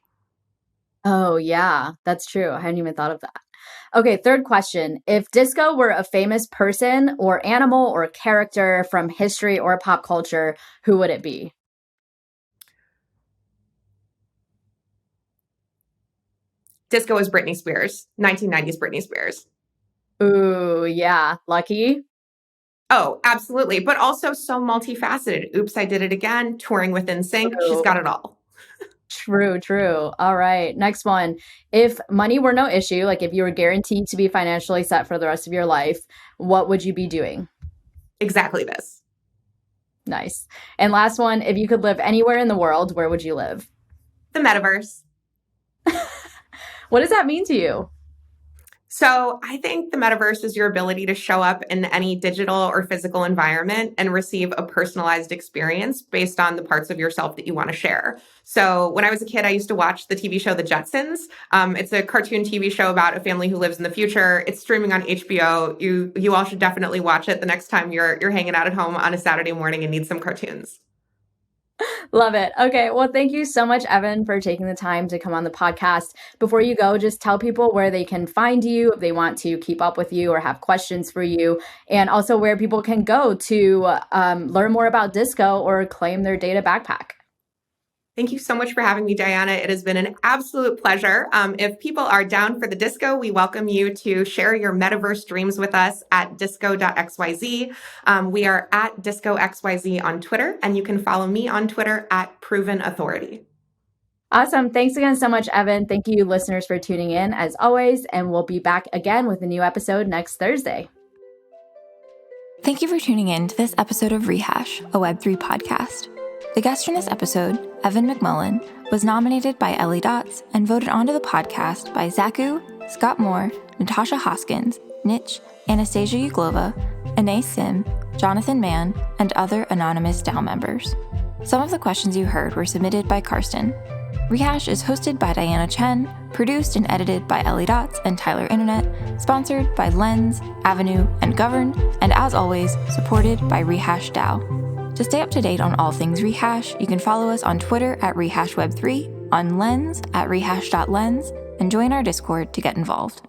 Oh yeah, that's true. I hadn't even thought of that. Okay, third question. If disco were a famous person or animal or character from history or pop culture, who would it be? Disco is Britney Spears, 1990s Britney Spears. Ooh, yeah. Lucky? Oh, absolutely. But also so multifaceted. Oops, I Did It Again, touring with InSync. She's got it all. True, true. All right. Next one. If money were no issue, like if you were guaranteed to be financially set for the rest of your life, what would you be doing? Exactly this. Nice. And last one. If you could live anywhere in the world, where would you live? The metaverse. What does that mean to you? So I think the metaverse is your ability to show up in any digital or physical environment and receive a personalized experience based on the parts of yourself that you want to share. So when I was a kid, I used to watch the TV show The Jetsons. It's a cartoon TV show about a family who lives in the future. It's streaming on HBO. You all should definitely watch it the next time you're hanging out at home on a Saturday morning and need some cartoons. Love it. Okay. Well, thank you so much, Evin, for taking the time to come on the podcast. Before you go, just tell people where they can find you if they want to keep up with you or have questions for you, and also where people can go to learn more about Disco or claim their data backpack. Thank you so much for having me, Diana. It has been an absolute pleasure. If people are down for the disco, we welcome you to share your metaverse dreams with us at disco.xyz. We are at discoxyz on Twitter, and you can follow me on Twitter at Proven Authority. Awesome. Thanks again so much, Evin. Thank you, listeners, for tuning in as always, and we'll be back again with a new episode next Thursday. Thank you for tuning in to this episode of Rehash, a Web3 podcast. The guest from this episode, Evin McMullen, was nominated by Ellie Dots and voted onto the podcast by Zaku, Scott Moore, Natasha Hoskins, Nitch, Anastasia Uglova, Anay Sim, Jonathan Mann, and other anonymous DAO members. Some of the questions you heard were submitted by Karsten. Rehash is hosted by Diana Chen, produced and edited by Ellie Dots and Tyler Internet, sponsored by Lens, Avenue, and Govern, and as always, supported by Rehash DAO. To stay up to date on all things Rehash, you can follow us on Twitter at RehashWeb3, on Lens at rehash.lens, and join our Discord to get involved.